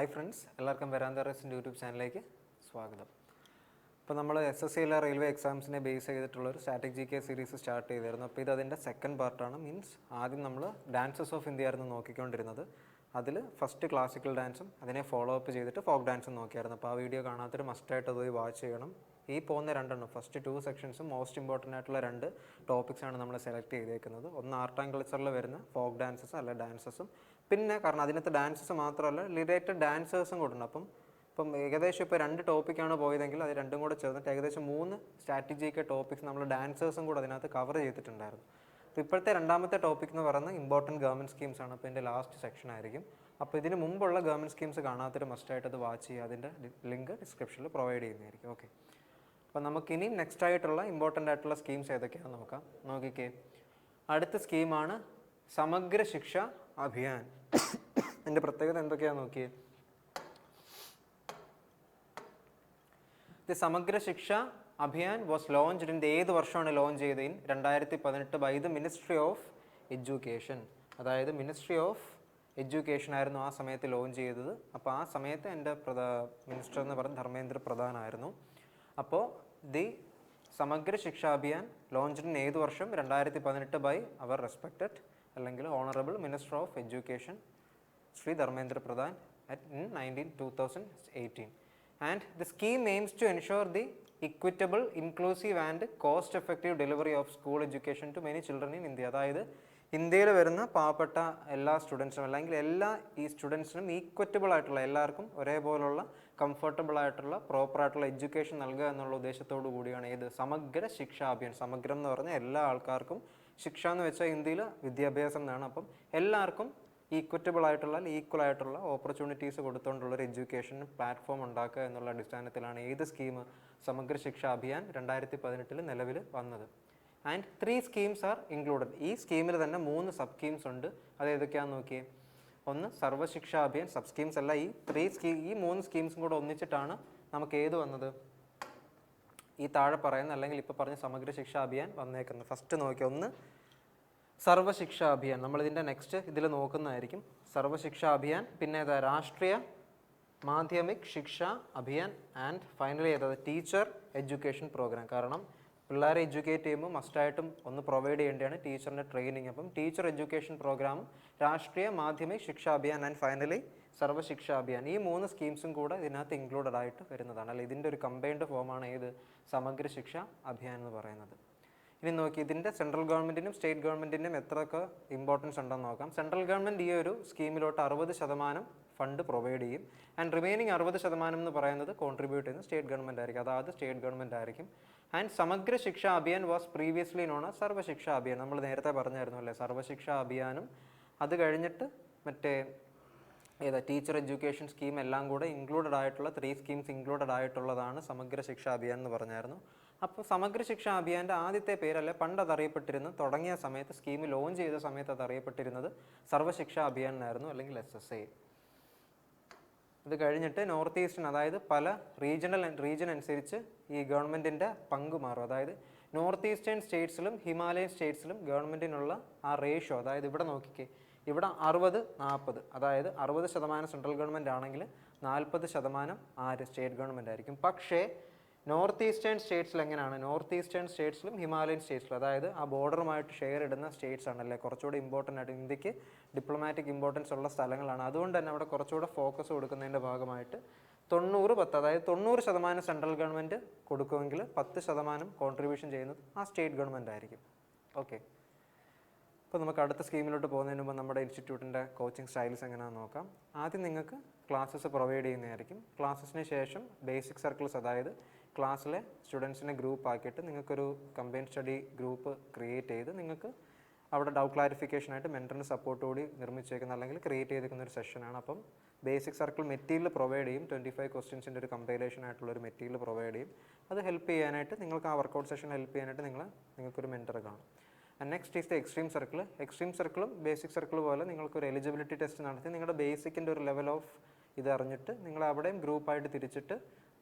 Hi friends, എല്ലാവർക്കും വരാന്ത റേസിൻ്റെ YouTube ചാനലിലേക്ക് സ്വാഗതം. അപ്പോൾ നമ്മൾ SSCയിലെ റെയിൽവേ എക്സാംസിനെ ബേസ് ചെയ്തിട്ടുള്ളൊരു സ്റ്റാറ്റിക് GK സീരീസ് സ്റ്റാർട്ട് ചെയ്തിരുന്നു. അപ്പോൾ ഇതിൻ്റെ സെക്കൻഡ് പാർട്ടാണ്. ആദ്യം നമ്മൾ ഡാൻസസ് ഓഫ് ഇന്ത്യ ആയിരുന്നു നോക്കിക്കൊണ്ടിരുന്നത്. അതിൽ ഫസ്റ്റ് ക്ലാസിക്കൽ ഡാൻസും അതിനെ ഫോളോ അപ്പ് ചെയ്തിട്ട് ഫോക്ക് ഡാൻസും നോക്കിയായിരുന്നു. അപ്പോൾ ആ വീഡിയോ കാണാത്തൊരു മസ്റ്റായിട്ട് അത് പോയി വാച്ച് ചെയ്യണം. ഈ പോകുന്ന രണ്ടെണ്ണം ഫസ്റ്റ് 2 സെക്ഷൻസും മോസ്റ്റ് ഇമ്പോർട്ടൻ്റ് ആയിട്ടുള്ള 2 ടോപ്പിക്സാണ് നമ്മൾ സെലക്ട് ചെയ്തേക്കുന്നത്. ഒന്ന് ആർട്ട് ആൻഡ് കൾച്ചറിൽ വരുന്ന ഫോക്ക് ഡാൻസസ് അല്ല ഡാൻസസും, പിന്നെ കാരണം അതിനകത്ത് ഡാൻസസ് മാത്രമല്ല റിലേറ്റഡ് ഡാൻസേഴ്സും കൂടെ ഉണ്ട്. ഇപ്പം ഏകദേശം ഇപ്പോൾ 2 ടോപ്പിക്കാണ് പോയതെങ്കിൽ അത് രണ്ടും കൂടെ ചേർന്നിട്ട് ഏകദേശം 3 സ്ട്രാറ്റജിക്ക് ടോപ്പിക്സ് നമ്മൾ ഡാൻസേഴ്സും കൂടെ അതിനകത്ത് കവർ ചെയ്തിട്ടുണ്ടായിരുന്നു. അപ്പോൾ ഇപ്പോഴത്തെ രണ്ടാമത്തെ ടോപ്പിക് എന്ന് പറയുന്നത് ഇമ്പോർട്ടൻറ്റ് ഗവൺമെൻറ് സ്കീംസ് ആണ്. അപ്പോൾ ഇതിൻ്റെ ലാസ്റ്റ് സെക്ഷൻ ആയിരിക്കും. അപ്പോൾ ഇതിന് മുമ്പുള്ള ഗവൺമെൻറ് സ്കീംസ് കാണാത്തൊരു മസ്റ്റായിട്ട് അത് വാച്ച് ചെയ്യുക. അതിൻ്റെ ലിങ്ക് ഡിസ്ക്രിപ്ഷനിൽ പ്രൊവൈഡ് ചെയ്യുന്നതായിരിക്കും. ഓക്കെ, അപ്പോൾ നമുക്കിനി നെക്സ്റ്റ് ആയിട്ടുള്ള ഇമ്പോർട്ടൻ്റ് ആയിട്ടുള്ള സ്കീംസ് ഏതൊക്കെയാണെന്ന് നോക്കാം. നോക്കിക്കേ, അടുത്ത സ്കീമാണ് സമഗ്ര ശിക്ഷ അഭിയാൻ. ഇതിൻ്റെ പ്രത്യേകത എന്തൊക്കെയാണെന്ന് നോക്കിയേ. ദി സമഗ്ര ശിക്ഷ അഭിയാൻ വാസ് ലോഞ്ച്ഡ് ഇൻ ഏത് വർഷമാണ് ലോഞ്ച് ചെയ്തത്? 2018 by the ministry of education. അതായത് മിനിസ്ട്രി ഓഫ് എഡ്യൂക്കേഷൻ ആയിരുന്നു ആ സമയത്ത് ലോഞ്ച് ചെയ്തത്. അപ്പോൾ ആ സമയത്ത് എൻ്റെ മിനിസ്റ്റർ എന്ന് പറയുന്നത് ധർമ്മേന്ദ്ര പ്രധാൻ ആയിരുന്നു. അപ്പോൾ ദി സമഗ്ര ശിക്ഷ അഭിയാൻ ലോഞ്ച്ഡ് ഇൻ ഏത് വർഷം? 2018 ബൈ അവർ റെസ്പെക്റ്റഡ് അല്ലെങ്കിൽ honourable minister of education Shri Dharmendra Pradhan in 2018. And the scheme aims to ensure the equitable, inclusive and cost-effective delivery of school education to many children in India. അതായത് ഇന്ത്യയിൽ വരുന്ന പാവപ്പെട്ട എല്ലാ സ്റ്റുഡൻസിനും അല്ലെങ്കിൽ എല്ലാ ഈ സ്റ്റുഡൻസിനും ഈക്വറ്റബിൾ ആയിട്ടുള്ള എല്ലാവർക്കും ഒരേപോലുള്ള കംഫർട്ടബിൾ ആയിട്ടുള്ള പ്രോപ്പറായിട്ടുള്ള എഡ്യൂക്കേഷൻ നൽകുക എന്നുള്ള ഉദ്ദേശത്തോടു കൂടിയാണ് ഏത് സമഗ്ര ശിക്ഷാ അഭിയാൻ. സമഗ്രം എന്ന് പറഞ്ഞാൽ എല്ലാ ആൾക്കാർക്കും, ശിക്ഷ എന്ന് വെച്ചാൽ ഇന്ത്യയിൽ വിദ്യാഭ്യാസം എന്നാണ്. അപ്പം എല്ലാവർക്കും ഈക്വറ്റബിൾ ആയിട്ടുള്ള ഈക്വൽ ആയിട്ടുള്ള ഓപ്പർച്യൂണിറ്റീസ് കൊടുത്തുകൊണ്ടുള്ളൊരു എഡ്യൂക്കേഷൻ പ്ലാറ്റ്ഫോം ഉണ്ടാക്കുക എന്നുള്ള അടിസ്ഥാനത്തിലാണ് ഏത് സ്കീം സമഗ്ര ശിക്ഷാ അഭിയാൻ 2018 നിലവിൽ വന്നത്. And 3 schemes are included. ഈ സ്കീമിൽ തന്നെ 3 സബ് സ്കീംസ് ഉണ്ട്. അത് ഏതൊക്കെയാണെന്ന് നോക്കിയേ. ഒന്ന് സർവ്വശിക്ഷാ അഭിയാൻ. സബ് സ്കീംസ് അല്ല, ഈ 3 സ്കീംസും കൂടെ ഒന്നിച്ചിട്ടാണ് നമുക്ക് ഏത് വന്നത്? ഈ താഴെ പറയുന്ന അല്ലെങ്കിൽ ഇപ്പോൾ പറഞ്ഞ സമഗ്ര ശിക്ഷാ അഭിയാൻ വന്നേക്കുന്നത്. ഫസ്റ്റ് നോക്കിയാൽ ഒന്ന് സർവശിക്ഷാ അഭിയാൻ. നമ്മളിതിൻ്റെ നെക്സ്റ്റ് ഇതിൽ നോക്കുന്നതായിരിക്കും. സർവശിക്ഷാ അഭിയാൻ, പിന്നെ ഏതാ രാഷ്ട്രീയ മാധ്യമിക് ശിക്ഷാ അഭിയാൻ, ആൻഡ് ഫൈനലി ഏതാ ടീച്ചർ എഡ്യൂക്കേഷൻ പ്രോഗ്രാം. കാരണം പിള്ളേരെ എഡ്യൂക്കേറ്റ് ചെയ്യുമ്പോൾ മസ്റ്റായിട്ടും ഒന്ന് പ്രൊവൈഡ് ചെയ്യേണ്ടതാണ് ടീച്ചറിൻ്റെ ട്രെയിനിങ്. അപ്പം ടീച്ചർ എഡ്യൂക്കേഷൻ പ്രോഗ്രാമും രാഷ്ട്രീയ മാധ്യമിക് ശിക്ഷാ അഭിയാൻ ആൻഡ് ഫൈനലി സർവശിക്ഷാ അഭിയാൻ, ഈ 3 സ്കീംസും കൂടെ ഇതിനകത്ത് ഇൻക്ലൂഡഡ് ആയിട്ട് വരുന്നതാണ്. അല്ല, ഇതിൻ്റെ ഒരു കമ്പൈൻഡ് ഫോമാണ് ഏത് സമഗ്ര ശിക്ഷാ അഭിയാൻ എന്ന് പറയുന്നത്. ഇനി നോക്കി, ഇതിൻ്റെ സെൻട്രൽ ഗവൺമെൻറ്റിനും സ്റ്റേറ്റ് ഗവൺമെൻറ്റിനും എത്രയൊക്കെ ഇമ്പോർട്ടൻസ് ഉണ്ടെന്ന് നോക്കാം. സെൻട്രൽ ഗവൺമെൻറ് ഈ ഒരു സ്കീമിലോട്ട് 60% ഫണ്ട് പ്രൊവൈഡ് ചെയ്യും. ആൻഡ് റിമൈനിങ് 60% എന്ന് പറയുന്നത് കോൺട്രിബ്യൂട്ട് ചെയ്യുന്നത് സ്റ്റേറ്റ് ഗവൺമെൻറ് ആയിരിക്കും. അതായത് സ്റ്റേറ്റ് ഗവൺമെൻറ് ആയിരിക്കും. ആൻഡ് സമഗ്ര ശിക്ഷാ Abhiyan was previously known as സർവശിക്ഷാ അഭിയാൻ. നമ്മൾ നേരത്തെ പറഞ്ഞായിരുന്നു അല്ലേ, സർവശിക്ഷാ അഭിയാനും അത് കഴിഞ്ഞിട്ട് മറ്റേ ഏതാ ടീച്ചർ എഡ്യൂക്കേഷൻ സ്കീം എല്ലാം കൂടെ ഇൻക്ലൂഡഡ് ആയിട്ടുള്ള 3 സ്കീംസ് ഇൻക്ലൂഡഡ് ആയിട്ടുള്ളതാണ് സമഗ്ര ശിക്ഷാ അഭിയാൻ എന്ന് പറഞ്ഞായിരുന്നു. അപ്പോൾ സമഗ്ര ശിക്ഷാ അഭിയാൻ്റെ ആദ്യത്തെ പേരല്ല, പണ്ട് അത് അറിയപ്പെട്ടിരുന്നത് തുടങ്ങിയ സമയത്ത് സ്കീം ലോഞ്ച് ചെയ്ത സമയത്ത് അത് അറിയപ്പെട്ടിരുന്നത് സർവശിക്ഷാ അഭിയാൻ എന്നായിരുന്നു, അല്ലെങ്കിൽ SSA. ഇത് കഴിഞ്ഞിട്ട് നോർത്ത് ഈസ്റ്റേൺ, അതായത് പല റീജിയൻ അനുസരിച്ച് ഈ ഗവൺമെൻറ്റിൻ്റെ പങ്ക് മാറും. അതായത് നോർത്ത് ഈസ്റ്റേൺ സ്റ്റേറ്റ്സിലും ഹിമാലയൻ സ്റ്റേറ്റ്സിലും ഗവൺമെൻറ്റിനുള്ള ആ റേഷ്യോ, അതായത് ഇവിടെ നോക്കിക്കേ, ഇവിടെ 60-40, അതായത് 60% സെൻട്രൽ ഗവൺമെൻറ് ആണെങ്കിൽ 40% ആര് സ്റ്റേറ്റ് ഗവൺമെൻറ് ആയിരിക്കും. പക്ഷേ നോർത്ത് ഈസ്റ്റേൺ സ്റ്റേറ്റ്സിൽ എങ്ങനെയാണ്? നോർത്ത് ഈസ്റ്റേൺ സ്റ്റേറ്റ്സിലും ഹിമാലയൻ സ്റ്റേറ്റ്സിലും, അതായത് ആ ബോർഡറുമായിട്ട് ഷെയർ ഇടുന്ന സ്റ്റേറ്റ്സ് ആണല്ലേ കുറച്ചുകൂടി ഇമ്പോർട്ടൻ്റ് ആയിട്ട് ഇന്ത്യക്ക് ഡിപ്ലോമാറ്റിക് ഇമ്പോർട്ടൻസ് ഉള്ള സ്ഥലങ്ങളാണ്. അതുകൊണ്ട് തന്നെ അവിടെ കുറച്ചുകൂടെ ഫോക്കസ് കൊടുക്കുന്നതിൻ്റെ ഭാഗമായിട്ട് 90-10, അതായത് 90% സെൻട്രൽ ഗവൺമെൻറ് കൊടുക്കുമെങ്കിൽ 10% കോൺട്രിബ്യൂഷൻ ചെയ്യുന്നത് ആ സ്റ്റേറ്റ് ഗവൺമെൻറ് ആയിരിക്കും. ഓക്കെ, അപ്പോൾ നമുക്ക് അടുത്ത സ്കീമിലോട്ട് പോകുന്നതിന് മുമ്പ് നമ്മുടെ ഇൻസ്റ്റിറ്റ്യൂട്ടിൻ്റെ കോച്ചിങ് സ്റ്റൈൽസ് എങ്ങനെയാണെന്ന് നോക്കാം. ആദ്യം നിങ്ങൾക്ക് ക്ലാസ്സസ് പ്രൊവൈഡ് ചെയ്യുന്നതായിരിക്കും. ക്ലാസ്സസിന് ശേഷം ബേസിക് സർക്കിൾസ്, അതായത് ക്ലാസ്സിലെ സ്റ്റുഡൻസിനെ ഗ്രൂപ്പ് ആക്കിയിട്ട് നിങ്ങൾക്കൊരു കമ്പൈൻ സ്റ്റഡി ഗ്രൂപ്പ് ക്രിയേറ്റ് ചെയ്ത് നിങ്ങൾക്ക് അവിടെ ഡൗട്ട് ക്ലാരിഫിക്കേഷനായിട്ട് മെൻറ്ററിൻ്റെ സപ്പോർട്ടോടി നിർമ്മിച്ചേക്കുന്ന അല്ലെങ്കിൽ ക്രിയേറ്റ് ചെയ്തിരിക്കുന്ന ഒരു സെഷനാണ്. അപ്പം ബേസിക് സർക്കിൾ മെറ്റീരിയൽ പ്രൊവൈഡ് ചെയ്യും. 25 ക്വസ്റ്റ്യൻസിൻ്റെ ഒരു കമ്പൈലേഷൻ ആയിട്ടുള്ളൊരു മെറ്റീരിയൽ പ്രൊവൈഡ് ചെയ്യും. അത് ഹെൽപ്പ് ചെയ്യാനായിട്ട്, നിങ്ങൾക്ക് ആ വർക്കൗട്ട് സെഷൻ ഹെൽപ്പ് ചെയ്യാനായിട്ട് നിങ്ങൾക്കൊരു മെൻറ്റർ കാണും. And next is the extreme circle. Extreme സർക്കിളും ബേസിക് സർക്കിൾ പോലെ നിങ്ങൾക്കൊരു എലിജിബിലിറ്റി ടെസ്റ്റ് നടത്തി നിങ്ങളുടെ ബേസിക്കിൻ്റെ ഒരു ലെവൽ ഓഫ് ഇത് അറിഞ്ഞിട്ട് നിങ്ങൾ അവിടെയും ഗ്രൂപ്പായിട്ട് തിരിച്ചിട്ട്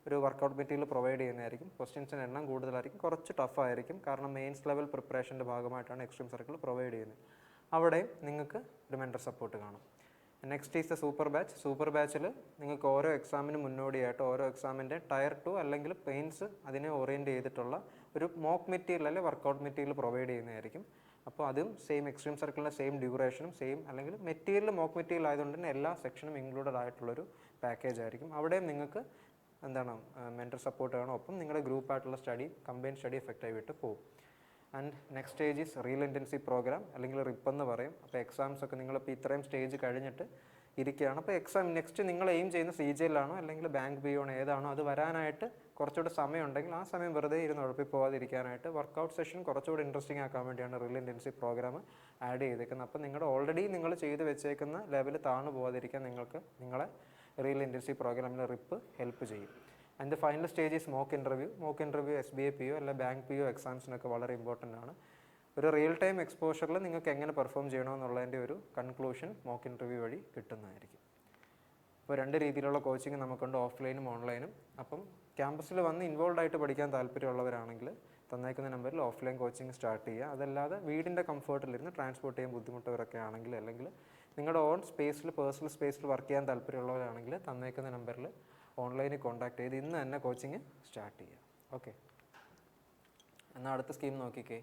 ഒരു വർക്കൗട്ട് മെറ്റീരിയൽ പ്രൊവൈഡ് ചെയ്യുന്നതായിരിക്കും. ക്വസ്റ്റ്യൻസിന് എണ്ണം കൂടുതലായിരിക്കും, കുറച്ച് ടഫായിരിക്കും. കാരണം മെയിൻസ് ലെവൽ പ്രിപ്പറേഷൻ്റെ ഭാഗമായിട്ടാണ് എക്സ്ട്രീം സർക്കിൾ പ്രൊവൈഡ് ചെയ്യുന്നത്. അവിടെ നിങ്ങൾക്ക് ഒരു മെൻറ്റർ സപ്പോർട്ട് കാണും. Next is the super batch. Super ബാച്ചിൽ നിങ്ങൾക്ക് ഓരോ എക്സാമിന് മുന്നോടിയായിട്ട് ഓരോ എക്സാമിൻ്റെ ടയർ 2 അല്ലെങ്കിൽ പെയിൻസ് അതിനെ ഓറിയൻറ്റ് ചെയ്തിട്ടുള്ള ഒരു മോക്ക് മെറ്റീരിയൽ അല്ലെങ്കിൽ വർക്കൗട്ട് മെറ്റീരിയൽ പ്രൊവൈഡ് ചെയ്യുന്നതായിരിക്കും. അപ്പോൾ അതും സെയിം എക്സ്ട്രീം സർക്കിളിൻ്റെ സെയിം ഡ്യൂറേഷനും സെയിം അല്ലെങ്കിൽ മെറ്റീരിയൽ മോക്ക് മെറ്റീരിയൽ ആയതുകൊണ്ട് തന്നെ എല്ലാ സെക്ഷനും ഇൻക്ലൂഡഡ് ആയിട്ടുള്ളൊരു പാക്കേജ് ആയിരിക്കും. അവിടെയും നിങ്ങൾക്ക് എന്താണ് മെൻറ്റർ സപ്പോർട്ട് വേണം, ഒപ്പം നിങ്ങളുടെ ഗ്രൂപ്പായിട്ടുള്ള സ്റ്റഡി കമ്പൈൻ സ്റ്റഡി എഫക്റ്റായി വിട്ട് പോകും. And next stage is real intensive program അല്ലെങ്കിൽ റിപ്പ് എന്ന് പറയും. അപ്പോൾ എക്സാംസ് ഒക്കെ നിങ്ങളിപ്പോൾ ഇത്രയും സ്റ്റേജ് കഴിഞ്ഞിട്ട് ഇരിക്കുകയാണ്. അപ്പോൾ എക്സാം നെക്സ്റ്റ് നിങ്ങൾ എയിം ചെയ്യുന്ന CGL ആണോ അല്ലെങ്കിൽ ബാങ്ക് ബി ആണോ ഏതാണോ അത് വരാനായിട്ട് കുറച്ചുകൂടെ സമയം ഉണ്ടെങ്കിൽ ആ സമയം വെറുതെ ഇരുന്ന് ഉഴപ്പി പോകാതിരിക്കാനായിട്ട് വർക്കൗട്ട് സെഷൻ കുറച്ചുകൂടി ഇൻട്രസ്റ്റിംഗ് ആക്കാൻ വേണ്ടിയാണ് റിയൽ ഇൻറ്റൻസീവ് പ്രോഗ്രാം ആഡ് ചെയ്തേക്കുന്നത്. അപ്പോൾ നിങ്ങളുടെ ഓൾറെഡി നിങ്ങൾ ചെയ്ത് വെച്ചേക്കുന്ന ലെവൽ താഴ്ന്നു പോകാതിരിക്കാൻ നിങ്ങളെ റിയൽ ഇൻറ്റൻസീവ് പ്രോഗ്രാമിൽ റിപ്പ് ഹെൽപ്പ് ചെയ്യും. And the final stage is mock interview. Mock interview SBA PO അല്ല ബാങ്ക് PO എക്സാംസിനൊക്കെ വളരെ ഇമ്പോർട്ടൻ്റ് ആണ്. ഒരു റിയൽ ടൈം എക്സ്പോഷറിൽ നിങ്ങൾക്ക് എങ്ങനെ പെർഫോം ചെയ്യണമെന്നുള്ളതിൻ്റെ ഒരു കൺക്ലൂഷൻ മോക്ക് ഇൻ്റർവ്യൂ വഴി കിട്ടുന്നതായിരിക്കും. അപ്പോൾ രണ്ട് രീതിയിലുള്ള കോച്ചിങ് നമുക്കുണ്ട്, ഓഫ്ലൈനും ഓൺലൈനും. അപ്പം ക്യാമ്പസിൽ വന്ന് ഇൻവോൾവ് ആയിട്ട് പഠിക്കാൻ താല്പര്യമുള്ളവരാണെങ്കിൽ തന്നേക്കുന്ന നമ്പറിൽ ഓഫ്ലൈൻ കോച്ചിങ് സ്റ്റാർട്ട് ചെയ്യുക. അതല്ലാതെ വീടിൻ്റെ കംഫർട്ടിലിരുന്ന് ട്രാൻസ്പോർട്ട് ചെയ്യാൻ ബുദ്ധിമുട്ടവരൊക്കെ ആണെങ്കിൽ അല്ലെങ്കിൽ നിങ്ങളുടെ ഓൺ സ്പേസിൽ പേഴ്സണൽ സ്പേസിൽ വർക്ക് ചെയ്യാൻ താല്പര്യമുള്ളവരാണെങ്കിൽ തന്നേക്കുന്ന നമ്പറിൽ ഓൺലൈനിൽ കോൺടാക്ട് ചെയ്ത് ഇന്ന് തന്നെ കോച്ചിങ് സ്റ്റാർട്ട് ചെയ്യുക. ഓക്കെ, എന്നാൽ അടുത്ത സ്കീം നോക്കിക്കേ.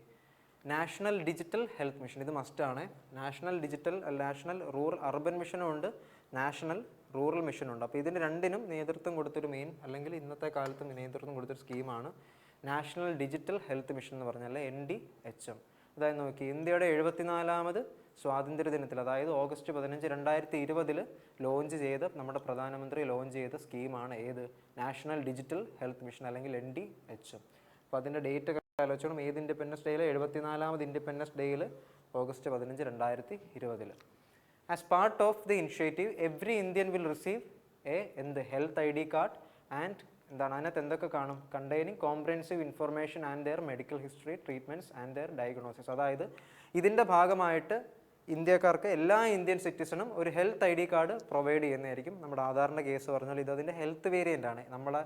National digital health mission. ഇത് മസ്റ്റാണ്. നാഷണൽ റൂറൽ അർബൻ മിഷനും ഉണ്ട്, നാഷണൽ റൂറൽ മിഷനും ഉണ്ട്. അപ്പോൾ ഇതിന് രണ്ടിനും നേതൃത്വം കൊടുത്തൊരു മെയിൻ അല്ലെങ്കിൽ ഇന്നത്തെ കാലത്ത് നേതൃത്വം കൊടുത്തൊരു സ്കീമാണ് നാഷണൽ ഡിജിറ്റൽ ഹെൽത്ത് മിഷൻ എന്ന് പറഞ്ഞാൽ NDHM. അതായത് നോക്കി, ഇന്ത്യയുടെ 74ാമത് സ്വാതന്ത്ര്യ ദിനത്തിൽ അതായത് ഓഗസ്റ്റ് 15, 2020 ലോഞ്ച് ചെയ്ത് നമ്മുടെ പ്രധാനമന്ത്രി ലോഞ്ച് ചെയ്ത സ്കീമാണ് ഏത്? നാഷണൽ ഡിജിറ്റൽ ഹെൽത്ത് മിഷൻ അല്ലെങ്കിൽ NDHM. അപ്പോൾ അതിൻ്റെ ഡേറ്റ് ആലോചിച്ചോളും. ഏത് ഇൻഡിപെൻഡൻസ് ഡേയിൽ? 74ാമത് ഇൻഡിപെൻഡൻസ് ഡേയിൽ August 15, 2020. As part of the initiative every Indian will receive health ID card and എന്താണ് അതിനകത്ത് എന്തൊക്കെ കാണും? Containing comprehensive information and their medical history, treatments and their diagnosis. അതായത് ഇതിൻ്റെ ഭാഗമായിട്ട് ഇന്ത്യക്കാർക്ക് എല്ലാ ഇന്ത്യൻ സിറ്റിസണും ഒരു ഹെൽത്ത് ID കാർഡ് പ്രൊവൈഡ് ചെയ്യുന്നതായിരിക്കും. നമ്മുടെ ആധാറിൻ്റെ കേസ് പറഞ്ഞാൽ ഇതിൻ്റെ ഹെൽത്ത് വേരിയൻ്റ് ആണ്. നമ്മളെ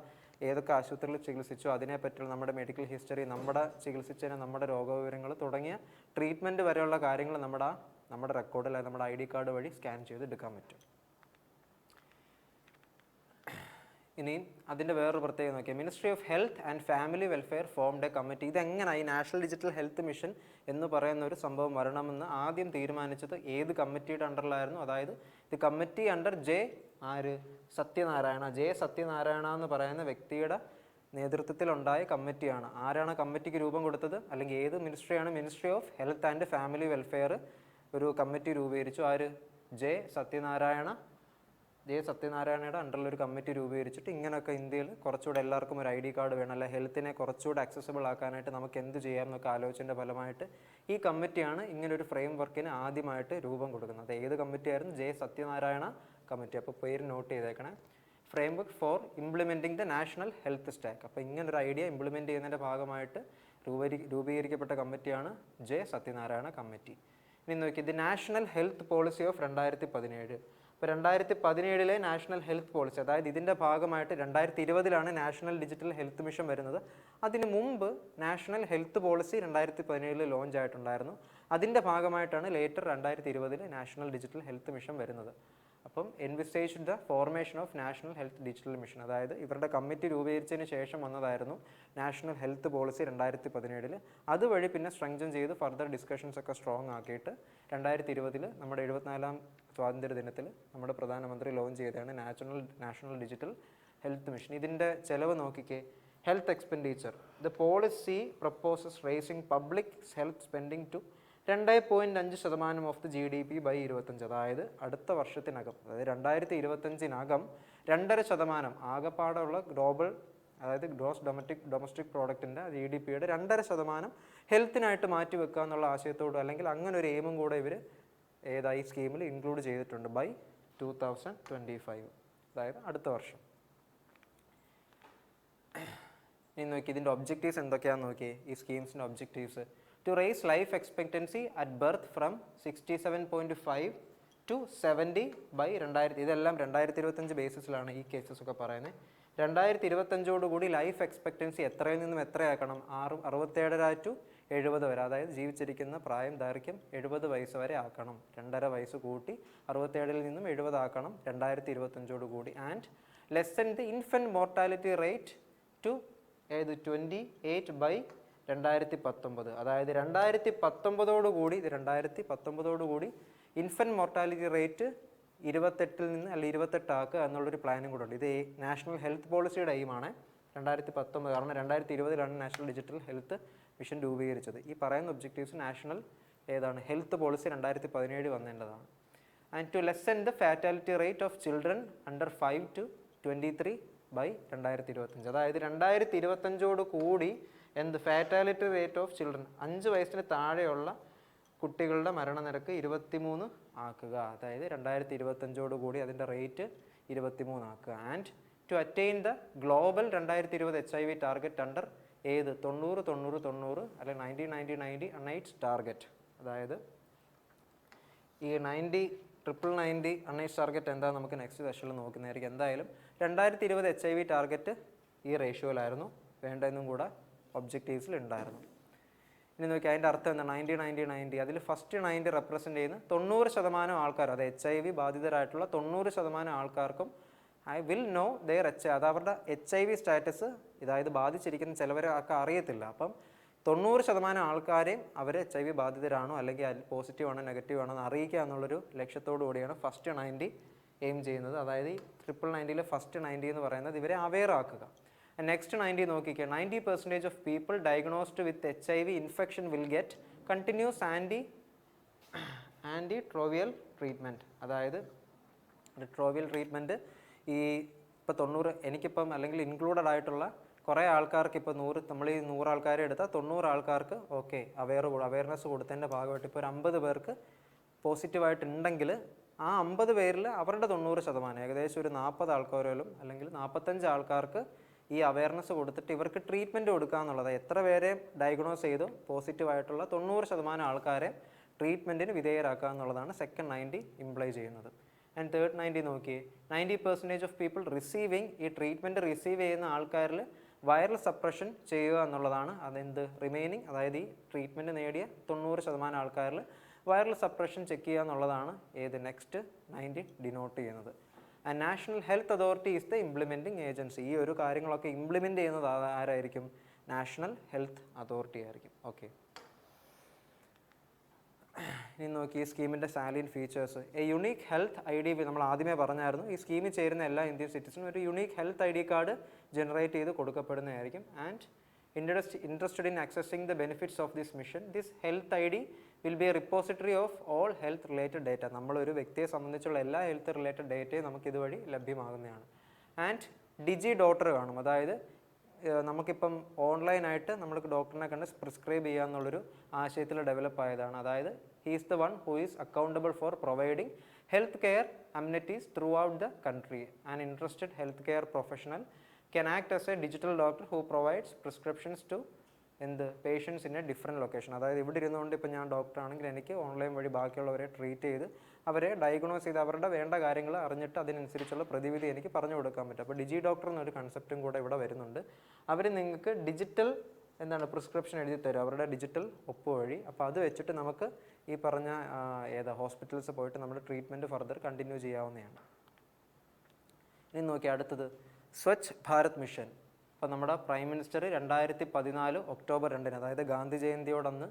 ഏതൊക്കെ ആശുപത്രിയിൽ ചികിത്സിച്ചോ അതിനെപ്പറ്റിയുള്ള നമ്മുടെ മെഡിക്കൽ ഹിസ്റ്ററി, നമ്മുടെ ചികിത്സിച്ചതിന് നമ്മുടെ രോഗവിവരങ്ങൾ തുടങ്ങിയ ട്രീറ്റ്മെൻറ്റ് വരെയുള്ള കാര്യങ്ങൾ നമ്മുടെ റെക്കോർഡിൽ നമ്മുടെ ID കാർഡ് വഴി സ്കാൻ ചെയ്ത് എടുക്കാൻ പറ്റും. ഇനിയും അതിൻ്റെ വേറൊരു പ്രത്യേകത നോക്കിയാൽ ministry of health and family welfare formed a committee. ഇതെങ്ങനെയായി നാഷണൽ ഡിജിറ്റൽ ഹെൽത്ത് മിഷൻ എന്ന് പറയുന്ന ഒരു സംഭവം വരണമെന്ന് ആദ്യം തീരുമാനിച്ചത് ഏത് കമ്മിറ്റിയുടെ അണ്ടറിലായിരുന്നു? അതായത് ഇത് കമ്മിറ്റി അണ്ടർ സത്യനാരായണ എന്ന് പറയുന്ന വ്യക്തിയുടെ നേതൃത്വത്തിലുണ്ടായ കമ്മിറ്റിയാണ്. ആരാണ് കമ്മിറ്റിക്ക് രൂപം കൊടുത്തത്? അല്ലെങ്കിൽ ഏത് മിനിസ്ട്രിയാണ്? Ministry of health and family welfare ഒരു കമ്മിറ്റി രൂപീകരിച്ചു. ആര്? സത്യനാരായണയുടെ അണ്ടറിലൊരു കമ്മിറ്റി രൂപീകരിച്ചിട്ട് ഇങ്ങനെയൊക്കെ ഇന്ത്യയിൽ കുറച്ചുകൂടെ എല്ലാവർക്കും ഒരു ID കാർഡ് വേണം, അല്ലെ ഹെൽത്തിനെ കുറച്ചുകൂടെ അക്സസിബിൾ ആക്കാനായിട്ട് നമുക്ക് എന്ത് ചെയ്യാം എന്നൊക്കെ ആലോചിച്ചതിൻ്റെ ഫലമായിട്ട് ഈ കമ്മിറ്റിയാണ് ഇങ്ങനൊരു ഫ്രെയിം വർക്കിന് ആദ്യമായിട്ട് രൂപം കൊടുക്കുന്നത്. ഏത് കമ്മിറ്റിയായിരുന്നു? സത്യനാരായണ കമ്മിറ്റി. അപ്പോൾ പേര് നോട്ട് ചെയ്തേക്കണേ. Frame work for implementing the national health stack. അപ്പോൾ ഇങ്ങനൊരു ഐഡിയ ഇംപ്ലിമെൻറ്റ് ചെയ്യുന്നതിൻ്റെ ഭാഗമായിട്ട് രൂപീകരിക്കപ്പെട്ട കമ്മിറ്റിയാണ് സത്യനാരായണ കമ്മിറ്റി. ഇനി നോക്കി, the national health policy of 2017. ഇപ്പോൾ 2017 നാഷണൽ ഹെൽത്ത് പോളിസി, അതായത് ഇതിൻ്റെ ഭാഗമായിട്ട് 2020 നാഷണൽ ഡിജിറ്റൽ ഹെൽത്ത് മിഷൻ വരുന്നത്. അതിന് മുമ്പ് നാഷണൽ ഹെൽത്ത് പോളിസി 2017 ലോഞ്ച് ആയിട്ടുണ്ടായിരുന്നു. അതിൻ്റെ ഭാഗമായിട്ടാണ് later 2020 national digital health mission വരുന്നത്. അപ്പം envisaged the formation of national health digital mission. അതായത് ഇവരുടെ കമ്മിറ്റി രൂപീകരിച്ചതിന് ശേഷം വന്നതായിരുന്നു നാഷണൽ ഹെൽത്ത് പോളിസി 2017. അതുവഴി പിന്നെ സ്ട്രെങ്തൻ ചെയ്ത് ഫർദർ ഡിസ്കഷൻസ് ഒക്കെ സ്ട്രോങ് ആക്കിയിട്ട് 2020 നമ്മുടെ 74ാം സ്വാതന്ത്ര്യ ദിനത്തിൽ നമ്മുടെ പ്രധാനമന്ത്രി ലോഞ്ച് ചെയ്തതാണ് നാഷണൽ ഡിജിറ്റൽ ഹെൽത്ത് മിഷൻ. ഇതിൻ്റെ ചെലവ് നോക്കിക്കേ. Health expenditure. The policy proposes raising public health spending to 2.5% of the GDP by 25. അതായത് അടുത്ത വർഷത്തിനകം, അതായത് 2025 2.5% ആകെപ്പാടുള്ള ഗ്ലോബൽ, അതായത് ഗ്രോസ് ഡൊമസ്റ്റിക് പ്രോഡക്റ്റിൻ്റെ GDPയുടെ 2.5% ഹെൽത്തിനായിട്ട് മാറ്റി വെക്കുക എന്നുള്ള ആശയത്തോട് അല്ലെങ്കിൽ അങ്ങനെ ഒരു എയിമും കൂടെ ഇവർ ഏതായി സ്കീമിൽ ഇൻക്ലൂഡ് ചെയ്തിട്ടുണ്ട് ബൈ 2025, അതായത് അടുത്ത വർഷം. ഇനി നോക്കി ഇതിൻ്റെ ഒബ്ജക്റ്റീവ്സ് എന്തൊക്കെയാണെന്ന് നോക്കിയേ. ഈ സ്കീംസിൻ്റെ objectives: to raise life expectancy at birth from 67.5 to 70 by 2000. ഇതെല്ലാം 2025 ബേസിസിലാണ് ഈ കേസസ് ഒക്കെ പറയുന്നത്. 2025 ലൈഫ് എക്സ്പെക്റ്റൻസി എത്രയിൽ നിന്നും എത്രയാക്കണം? 67 ടു 70 വരെ, അതായത് ജീവിച്ചിരിക്കുന്ന പ്രായം ദൈർഘ്യം 70 വയസ്സ് വരെ ആക്കണം. 2.5 വയസ്സ് കൂട്ടി 67 നിന്നും 70 ആക്കണം 2025. And lessen the infant mortality rate to 28/2019. അതായത് 2019 കൂടി ഇൻഫൻറ്റ് മോർട്ടാലിറ്റി റേറ്റ് 28 നിന്ന് അല്ലെങ്കിൽ 28 ആക്കുക എന്നുള്ളൊരു പ്ലാനും കൂടെ ഉണ്ട്. ഇത് നാഷണൽ ഹെൽത്ത് പോളിസിയുടെ എയിമാണ് 2019, കാരണം 2020 നാഷണൽ ഡിജിറ്റൽ ഹെൽത്ത് മിഷൻ രൂപീകരിച്ചത്. ഈ പറയുന്ന ഒബ്ജക്റ്റീവ്സ് നാഷണൽ ഹെൽത്ത് പോളിസി 2017 വന്നേണ്ടതാണ്. And to lessen the fatality rate of children under 5 to 23 by 2025. അതായത് 2025 കൂടി ഫാറ്റാലിറ്റി റേറ്റ് ഓഫ് ചിൽഡ്രൻ 5 വയസ്സിന് താഴെയുള്ള കുട്ടികളുടെ മരണനിരക്ക് 23 ആക്കുക. അതായത് 2025 കൂടി അതിൻ്റെ റേറ്റ് 23 ആക്കുക. And to attain the global 2020 HIV target under 90-90-90 അല്ലെങ്കിൽ 90-90-90 അൺഎയ്ഡ്സ് ടാർഗറ്റ്. അതായത് ഈ 90-90-90 അൺഎയ്ഡ്സ് ടാർഗറ്റ് എന്താ നമുക്ക് നെക്സ്റ്റ് സെഷനിൽ നോക്കുന്നതായിരിക്കും. എന്തായാലും 2020 HIV ടാർഗറ്റ് ഈ റേഷ്യോയിലായിരുന്നു വേണ്ടതെന്നും കൂടെ ഒബ്ജക്റ്റീവ്സിൽ ഉണ്ടായിരുന്നു. ഇനി നോക്കി അതിൻ്റെ അർത്ഥം എന്താ? 90-90-90 അതിൽ ഫസ്റ്റ് 90 റെപ്രസെൻ്റ് ചെയ്യുന്ന 90% ആൾക്കാർ, അത് HIV ബാധിതരായിട്ടുള്ള 90% ആൾക്കാർക്കും ഐ വിൽ നോ ദെയർ അത് അവരുടെ HIV സ്റ്റാറ്റസ്, അതായത് ബാധിച്ചിരിക്കുന്ന ചിലവരൊക്കെ അറിയത്തില്ല. അപ്പം 90% ആൾക്കാരെയും അവർ HIV ബാധിതരാണോ അല്ലെങ്കിൽ പോസിറ്റീവ് ആണോ നെഗറ്റീവ് ആണോ എന്ന് അറിയിക്കുക എന്നുള്ളൊരു ലക്ഷ്യത്തോടു കൂടിയാണ് ഫസ്റ്റ് 90 എയിം ചെയ്യുന്നത്. അതായത് ഈ 90-90 ഫസ്റ്റ് 90 എന്ന് പറയുന്നത് ഇവരെ അവെയർ ആക്കുക. നെക്സ്റ്റ് 90 നോക്കിക്കുക. 90% of people diagnosed with HIV infection will get continuous anti retroviral treatment. അതായത് ട്രോവിയൽ ട്രീറ്റ്മെൻറ്റ് ഈ ഇപ്പോൾ 90 എനിക്കിപ്പം അല്ലെങ്കിൽ ഇൻക്ലൂഡഡ് ആയിട്ടുള്ള കുറേ ആൾക്കാർക്ക് ഇപ്പോൾ 100 നമ്മൾ ഈ 100 ആൾക്കാരെ എടുത്താൽ 90 ആൾക്കാർക്ക് ഓക്കെ അവെയർനെസ് കൊടുത്തതിൻ്റെ ഭാഗമായിട്ട് ഇപ്പോൾ ഒരു 50 പേർക്ക് പോസിറ്റീവായിട്ടുണ്ടെങ്കിൽ ആ 50 പേരിൽ അവരുടെ 90% ഏകദേശം ഒരു 40 ആൾക്കാരോലും അല്ലെങ്കിൽ 45 ആൾക്കാർക്ക് ഈ അവെയർനെസ് കൊടുത്തിട്ട് ഇവർക്ക് ട്രീറ്റ്മെൻറ്റ് കൊടുക്കുക എന്നുള്ളത്. എത്ര പേരെ ഡയഗ്നോസ് ചെയ്തു പോസിറ്റീവായിട്ടുള്ള 90% ആൾക്കാരെ ട്രീറ്റ്മെൻറ്റിന് വിധേയരാക്കുക എന്നുള്ളതാണ് സെക്കൻഡ് 90 ഇംപ്ലൈ ചെയ്യുന്നത്. ആൻഡ് തേർഡ് 90 നോക്കിയേ. 90% ഓഫ് പീപ്പിൾ റിസീവിങ് ഈ ട്രീറ്റ്മെൻറ്റ് റിസീവ് ചെയ്യുന്ന ആൾക്കാരിൽ വൈറൽ സപ്രഷൻ ചെയ്യുക എന്നുള്ളതാണ്. റിമൈനിങ്, അതായത് ഈ ട്രീറ്റ്മെൻറ്റ് നേടിയ 90% ആൾക്കാരിൽ വൈറൽ സപ്രഷൻ ചെക്ക് ചെയ്യുക എന്നുള്ളതാണ് നെക്സ്റ്റ് 90 ഡിനോട്ട് ചെയ്യുന്നത്. And national health authority is the implementing agency. ഈ ഒരു കാര്യങ്ങളൊക്കെ ഇംപ്ലിമെൻറ്റ് ചെയ്യുന്നത് ആരായിരിക്കും? നാഷണൽ ഹെൽത്ത് അതോറിറ്റി ആയിരിക്കും. ഓക്കെ, ഇനി നോക്കി ഈ സ്കീമിൻ്റെ salient features. Unique health ID നമ്മൾ ആദ്യമേ പറഞ്ഞായിരുന്നു. ഈ സ്കീമിൽ ചേരുന്ന എല്ലാ ഇന്ത്യൻ സിറ്റിസനും ഒരു unique health ID card generate ചെയ്ത് കൊടുക്കപ്പെടുന്നതായിരിക്കും. And interested in accessing the benefits of this mission, this health ID will be a repository of all health related data. നമ്മളൊരു വ്യക്തിയെ സംബന്ധിച്ചുള്ള എല്ലാ ഹെൽത്ത് റിലേറ്റഡ് ഡേറ്റയും നമുക്ക് ഇതുവഴി ലഭ്യമാകുന്നതാണ്. ആൻഡ് ഡിജി ഡോക്ടർ കാണും. അതായത് നമുക്കിപ്പം ഓൺലൈനായിട്ട് നമ്മൾക്ക് ഡോക്ടറിനെ കണ്ട് പ്രിസ്ക്രൈബ് ചെയ്യുക എന്നുള്ളൊരു ആശയത്തിൽ ഡെവലപ്പ് ആയതാണ്. അതായത് he is the one who is accountable for providing health care amenities through out the country. And interested health care professional can act as a digital doctor who provides prescriptions to patients in a different location. അതായത് ഇവിടെ ഇരുന്നുകൊണ്ട് ഇപ്പോൾ ഞാൻ ഡോക്ടറാണെങ്കിൽ എനിക്ക് online വഴി ബാക്കിയുള്ളവരെ treat ചെയ്ത് അവരെ ഡയഗ്നോസ് ചെയ്ത് അവരുടെ വേണ്ട കാര്യങ്ങൾ അറിഞ്ഞിട്ട് അതിനനുസരിച്ചുള്ള പ്രതിവിധി എനിക്ക് പറഞ്ഞു കൊടുക്കാൻ പറ്റും. അപ്പോൾ ഡിജി ഡോക്ടർ എന്നൊരു കൺസെപ്റ്റും കൂടെ ഇവിടെ വരുന്നുണ്ട്. അവർ നിങ്ങൾക്ക് ഡിജിറ്റൽ പ്രിസ്ക്രിപ്ഷൻ എഴുതി തരും അവരുടെ ഡിജിറ്റൽ ഒപ്പ് വഴി. അപ്പോൾ അത് വെച്ചിട്ട് നമുക്ക് ഈ പറഞ്ഞ ഹോസ്പിറ്റൽസ് പോയിട്ട് നമ്മുടെ ട്രീറ്റ്മെൻറ്റ് ഫർദർ കണ്ടിന്യൂ ചെയ്യാവുന്നതാണ്. ഇനി നോക്കി അടുത്തത് സ്വച്ഛ് ഭാരത് മിഷൻ. അപ്പോൾ നമ്മുടെ പ്രൈം മിനിസ്റ്റർ 2014 ഒക്ടോബർ 2 അതായത് ഗാന്ധി ജയന്തിയോടന്ന്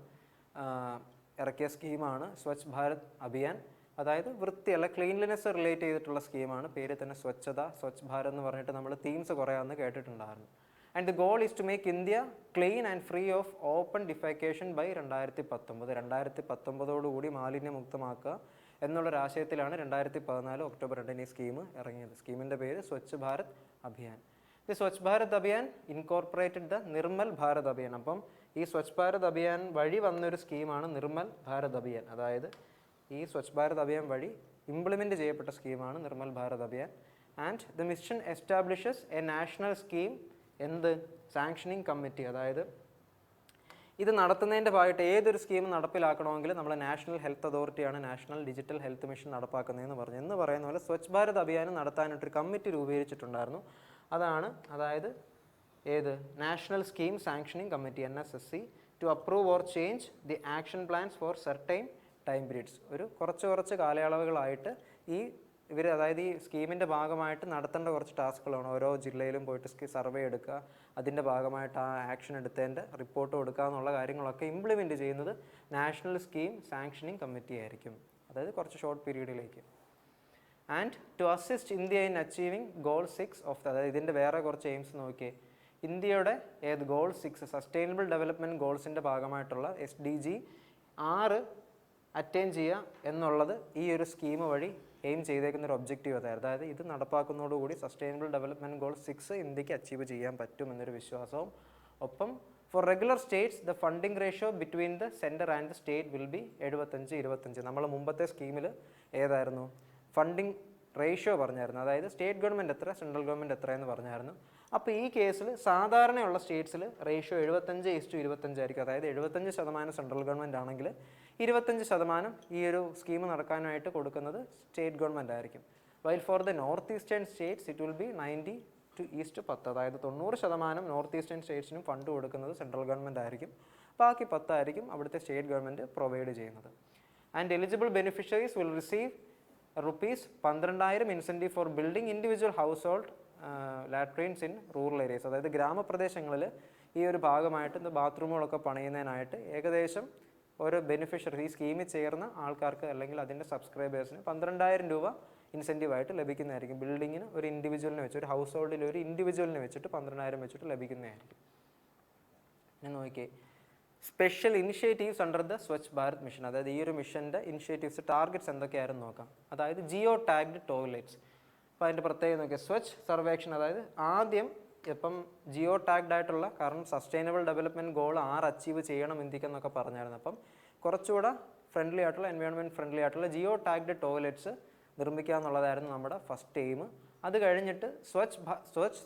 ഇറക്കിയ സ്കീമാണ് സ്വച്ഛ് ഭാരത് അഭിയാൻ. അതായത് വൃത്തിയല്ല ക്ലീൻലിനെസ് റിലേറ്റ് ചെയ്തിട്ടുള്ള സ്കീമാണ്. പേര് തന്നെ സ്വച്ഛത, സ്വച്ഛ് ഭാരത് എന്ന് പറഞ്ഞിട്ട് നമ്മൾ തീംസ് കുറേ അന്ന് കേട്ടിട്ടുണ്ടായിരുന്നു. And the goal is to make India clean and free of open defecation by 2019 മാലിന്യമുക്തമാക്കുക എന്നുള്ളൊരാശയത്തിലാണ് 2014 ഒക്ടോബർ 2 ഈ സ്കീം ഇറങ്ങിയത്. സ്കീമിൻ്റെ പേര് സ്വച്ഛ് ഭാരത് അഭിയാൻ. ഈ സ്വച്ഛ് ഭാരത് അഭിയാൻ ഇൻകോർപ്പറേറ്റഡ് ദ നിർമ്മൽ ഭാരത് അഭിയാൻ. അപ്പം ഈ സ്വച്ഛ് ഭാരത് അഭിയാൻ വഴി വന്നൊരു സ്കീമാണ് നിർമ്മൽ ഭാരത് അഭിയാൻ. അതായത് ഈ സ്വച്ഛ് ഭാരത് അഭിയാൻ വഴി ഇംപ്ലിമെൻറ്റ് ചെയ്യപ്പെട്ട സ്കീമാണ് Nirmal Bharat Abhiyan. And the mission establishes a national scheme sanctioning committee. അതായത് ഇത് നടത്തുന്നതിൻ്റെ ഭാഗമായിട്ട് ഏതൊരു സ്കീം നടപ്പിലാക്കണമെങ്കിൽ നമ്മൾ നാഷണൽ ഹെൽത്ത് അതോറിറ്റിയാണ് നാഷണൽ ഡിജിറ്റൽ ഹെൽത്ത് മിഷൻ നടപ്പാക്കുന്നതെന്ന് പറയുന്ന പോലെ സ്വച്ഛ് ഭാരത് അഭിയാൻ നടത്താനായിട്ടൊരു കമ്മിറ്റി രൂപീകരിച്ചിട്ടുണ്ടായിരുന്നു. അതാണ്, അതായത് ഏത് national scheme sanctioning committee NSSC to approve or change the action plans for certain time periods. ഒരു കുറച്ച് കാലയളവുകളായിട്ട് ഇവർ അതായത് ഈ സ്കീമിൻ്റെ ഭാഗമായിട്ട് നടത്തേണ്ട കുറച്ച് ടാസ്കുകളാണ്. ഓരോ ജില്ലയിലും പോയിട്ട് സർവേ എടുക്കുക, അതിൻ്റെ ഭാഗമായിട്ട് ആ ആക്ഷൻ എടുത്തതിൻ്റെ റിപ്പോർട്ട് കൊടുക്കുക എന്നുള്ള കാര്യങ്ങളൊക്കെ ഇംപ്ലിമെൻറ്റ് ചെയ്യുന്നത് നാഷണൽ സ്കീം സാങ്ഷനിങ് കമ്മിറ്റി ആയിരിക്കും, അതായത് കുറച്ച് ഷോർട്ട് പീരീഡിലേക്ക്. And to assist India in achieving goal 6 of അതായത് ഇതിൻ്റെ വേറെ കുറച്ച് എയിംസ് നോക്കിയേ. ഇന്ത്യയുടെ ഗോൾ 6 സസ്റ്റൈനബിൾ ഡെവലപ്മെൻറ്റ് ഗോൾസിൻ്റെ ഭാഗമായിട്ടുള്ള SDG 6 അറ്റൈൻ ചെയ്യുക എന്നുള്ളത് ഈ ഒരു സ്കീം വഴി എയിം ചെയ്തേക്കുന്ന ഒരു ഒബ്ജക്റ്റീവ് അതായിരുന്നു. അതായത് ഇത് നടപ്പാക്കുന്നതോടുകൂടി സസ്റ്റൈനബിൾ ഡെവലപ്മെൻറ്റ് ഗോൾ 6 ഇന്ത്യക്ക് അച്ചീവ് ചെയ്യാൻ പറ്റുമെന്നൊരു വിശ്വാസവും. ഒപ്പം for regular states the funding ratio between the centre and the state will be 75-25. നമ്മൾ മുമ്പത്തെ സ്കീമിൽ ഏതായിരുന്നു ഫണ്ടിങ് റേഷ്യോ പറഞ്ഞായിരുന്നു, അതായത് സ്റ്റേറ്റ് ഗവൺമെൻറ് എത്ര സെൻട്രൽ ഗവൺമെൻറ് എത്ര എന്ന് പറഞ്ഞായിരുന്നു. അപ്പോൾ ഈ കേസിൽ സാധാരണയുള്ള സ്റ്റേറ്റ്സിൽ റേഷ്യോ 75:25 ആയിരിക്കും. അതായത് 75% സെൻട്രൽ ഗവൺമെൻറ് ആണെങ്കിൽ 25% ഈ ഒരു സ്കീം നടക്കാനായിട്ട് കൊടുക്കുന്നത് സ്റ്റേറ്റ് ഗവൺമെൻറ് ആയിരിക്കും. While for the north eastern states it will be 90:10. അതായത് 90% നോർത്ത് ഈസ്റ്റേൺ സ്റ്റേറ്റ്സിനും ഫണ്ട് കൊടുക്കുന്നത് സെൻട്രൽ ഗവൺമെൻറ് ആയിരിക്കും, ബാക്കി 10 ആയിരിക്കും അവിടുത്തെ സ്റ്റേറ്റ് ഗവൺമെൻറ് പ്രൊവൈഡ് ചെയ്യുന്നത്. And eligible beneficiaries will receive ₹12,000 incentive for building individual household latrines in rural areas. അതായത് ഗ്രാമപ്രദേശങ്ങളിൽ ഈ ഒരു ഭാഗമായിട്ട് ബാത്റൂമുകളൊക്കെ പണിയുന്നതിനായിട്ട് ഏകദേശം ഓരോ ബെനിഫിഷ്യറി ഈ സ്കീമിൽ ചേർന്ന ആൾക്കാർക്ക് അല്ലെങ്കിൽ അതിൻ്റെ സബ്സ്ക്രൈബേഴ്സിന് ₹12,000 ഇൻസെൻറ്റീവായിട്ട് ലഭിക്കുന്നതായിരിക്കും. ബിൽഡിങ്ങിന് ഒരു ഇൻഡിവിജ്വലിനെ വെച്ച്, ഒരു ഹൗസ് ഹോൾഡിൽ ഒരു ഇൻഡിവിജ്വലിനെ വെച്ചിട്ട് 12,000 വെച്ചിട്ട് ലഭിക്കുന്നതായിരിക്കും. ഞാൻ നോക്കിയേ, special initiatives under the Swachh Bharat mission. അതായത് ഈ ഒരു മിഷൻ്റെ ഇനിഷ്യേറ്റീവ്സ് ടാർഗറ്റ്സ് എന്തൊക്കെയായിരുന്നു നോക്കാം. അതായത് ജിയോ ടാഗ്ഡ് ടോയ്ലറ്റ്സ്. അപ്പോൾ അതിൻ്റെ പ്രത്യേകത നോക്കിയാൽ സ്വച്ഛ് സർവേക്ഷൻ, അതായത് ആദ്യം ഇപ്പം ജിയോ ടാഗ്ഡ് ആയിട്ടുള്ള, കാരണം സസ്റ്റൈനബിൾ ഡെവലപ്മെൻറ്റ് ഗോൾ 6 അച്ചീവ് ചെയ്യണം ഇന്ത്യക്കെന്നൊക്കെ പറഞ്ഞായിരുന്നു. അപ്പം കുറച്ചുകൂടെ ഫ്രണ്ട്ലി ആയിട്ടുള്ള, എൻവയോൺമെൻറ്റ് ഫ്രണ്ട്ലി ആയിട്ടുള്ള ജിയോ ടാഗ്ഡ് ടോയ്ലറ്റ്സ് നിർമ്മിക്കുക എന്നുള്ളതായിരുന്നു നമ്മുടെ ഫസ്റ്റ് എയിം. അത് കഴിഞ്ഞിട്ട് സ്വച്ഛ്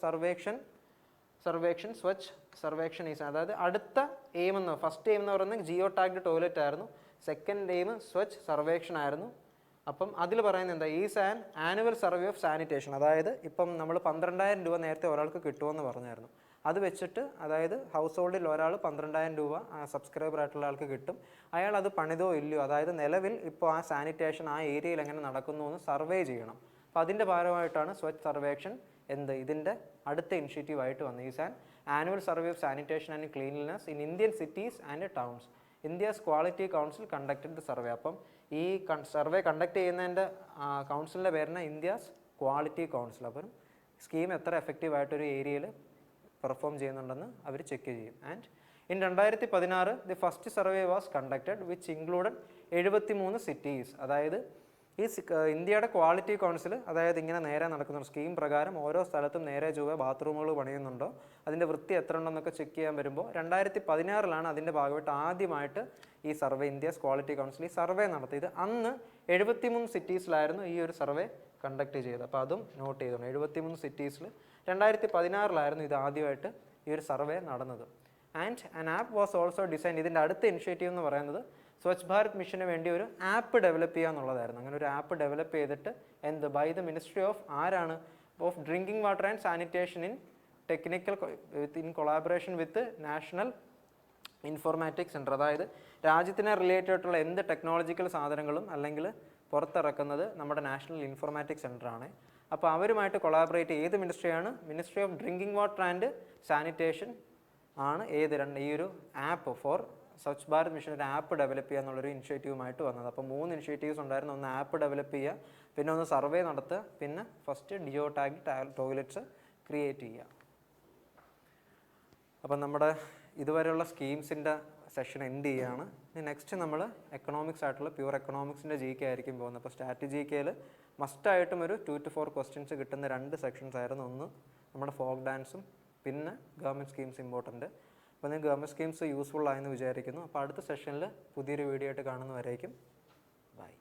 സർവേക്ഷൻ ഈസ്, അതായത് അടുത്ത എയിം എന്ന് ഫസ്റ്റ് എയിം എന്ന് പറയുന്നത് ജിയോ ടാഗ്ഡ് ടോയ്ലറ്റ് ആയിരുന്നു. സെക്കൻഡ് എയിം സ്വച്ഛ് സർവേക്ഷൻ ആയിരുന്നു. അപ്പം അതിൽ പറയുന്നത് എന്താ, is an annual survey of sanitation. അതായത് ഇപ്പം നമ്മൾ ₹12,000 നേരത്തെ ഒരാൾക്ക് കിട്ടുമെന്ന് പറഞ്ഞായിരുന്നു. അത് വെച്ചിട്ട്, അതായത് ഹൗസ് ഹോൾഡിൽ ഒരാൾ ₹12,000 സബ്സ്ക്രൈബർ ആയിട്ടുള്ള ആൾക്ക് കിട്ടും. അയാൾ അത് പണിതോ ഇല്ലയോ, അതായത് നിലവിൽ ഇപ്പോൾ ആ സാനിറ്റേഷൻ ആ ഏരിയയിൽ എങ്ങനെ നടക്കുന്നു എന്ന് സർവേ ചെയ്യണം. അപ്പോൾ അതിൻ്റെ ഭാഗമായിട്ടാണ് സ്വച്ഛ് സർവേക്ഷൻ ഇതിൻ്റെ അടുത്ത ഇനിഷ്യേറ്റീവ് ആയിട്ട് വന്നത്. Is an annual survey of sanitation and cleanliness in Indian cities and towns. India's quality council conducted the survey. അപ്പം ഈ സർവേ കണ്ടക്ട് ചെയ്യുന്നതിൻ്റെ കൗൺസിലിൻ്റെ പേരാണ് ഇന്ത്യാസ് ക്വാളിറ്റി കൗൺസിൽ. അപ്പം സ്കീം എത്ര എഫക്റ്റീവായിട്ടൊരു ഏരിയയിൽ പെർഫോം ചെയ്യുന്നുണ്ടെന്ന് അവർ ചെക്ക് ചെയ്യും. And in 2016 the first survey was conducted which included 73 cities. അതായത് ഈ ഇന്ത്യയുടെ ക്വാളിറ്റി കൗൺസിൽ, അതായത് ഇങ്ങനെ നേരെ നടക്കുന്ന സ്കീം പ്രകാരം ഓരോ സ്ഥലത്തും നേരെ ചൊവ്വേ ബാത്റൂമുകൾ പണിയുന്നുണ്ടോ, അതിൻ്റെ വൃത്തി എത്ര ഉണ്ടെന്നൊക്കെ ചെക്ക് ചെയ്യാൻ വരുമ്പോൾ 2016 അതിൻ്റെ ഭാഗമായിട്ട് ആദ്യമായിട്ട് ഈ സർവേ, ഇന്ത്യസ് ക്വാളിറ്റി കൗൺസിൽ ഈ സർവേ നടത്തിയത്. അന്ന് 73 സിറ്റീസിലായിരുന്നു ഈ ഒരു സർവേ കണ്ടക്ട് ചെയ്തത്. അപ്പോൾ അതും നോട്ട് ചെയ്തോണം. 73 സിറ്റീസിൽ 2016 ഇത് ആദ്യമായിട്ട് ഈ ഒരു സർവേ നടന്നത്. And an app was also design. ഇതിൻ്റെ അടുത്ത ഇനിഷ്യേറ്റീവ് എന്ന് പറയുന്നത് സ്വച്ഛ് ഭാരത് മിഷന് വേണ്ടി ഒരു ആപ്പ് ഡെവലപ്പ് ചെയ്യുക എന്നുള്ളതായിരുന്നു. അങ്ങനെ ഒരു ആപ്പ് ഡെവലപ്പ് ചെയ്തിട്ട് by the ministry of of drinking water and sanitation in collaboration with national informatics centre. അതായത് രാജ്യത്തിനെ റിലേറ്റഡ് ആയിട്ടുള്ള എന്ത് ടെക്നോളജിക്കൽ സാധനങ്ങളും അല്ലെങ്കിൽ പുറത്തിറക്കുന്നത് നമ്മുടെ നാഷണൽ ഇൻഫോർമാറ്റിക്സ് സെൻറ്ററാണ്. അപ്പോൾ അവരുമായിട്ട് കൊളാബറേറ്റ് ഏത് മിനിസ്ട്രിയാണ്, ministry of drinking water and sanitation ആണ് ഈ ഒരു app for Swachh Bharat mission ഒരു ആപ്പ് ഡെവലപ്പ് ചെയ്യുക എന്നുള്ളൊരു ഇനിഷ്യേറ്റീവുമായിട്ട് വന്നത്. അപ്പോൾ 3 ഇനിഷ്യേറ്റീവ്സ് ഉണ്ടായിരുന്നു. ഒന്ന് ആപ്പ് ഡെവലപ്പ് ചെയ്യുക, പിന്നെ ഒന്ന് സർവേ നടത്തുക, പിന്നെ first geo tag toilets create ചെയ്യുക. അപ്പം നമ്മുടെ ഇതുവരെയുള്ള സ്കീംസിൻ്റെ സെഷൻ എൻഡ് ചെയ്യുകയാണ്. ഇനി നെക്സ്റ്റ് നമ്മൾ എക്കണോമിക്സ് ആയിട്ടുള്ള പ്യൂർ എക്കണോമിക്സിൻ്റെ GK ആയിരിക്കും പോകുന്നത്. അപ്പോൾ സ്ട്രാറ്റജി GKയിൽ മസ്റ്റായിട്ടും ഒരു 2 to 4 ക്വസ്റ്റ്യൻസ് കിട്ടുന്ന 2 സെക്ഷൻസ് ആയിരുന്നു. ഒന്ന് നമ്മുടെ ഫോക്ക് ഡാൻസും പിന്നെ ഗവൺമെൻറ് സ്കീംസ് ഇമ്പോർട്ടൻറ്റ്. അപ്പോൾ നിങ്ങൾക്ക് ഗവൺമെൻറ് സ്കീംസ് യൂസ്ഫുൾ ആയെന്ന് വിചാരിക്കുന്നു. അപ്പോൾ അടുത്ത സെഷനിൽ പുതിയൊരു വീഡിയോ ആയിട്ട് കാണുന്നവരേക്കും ബൈ.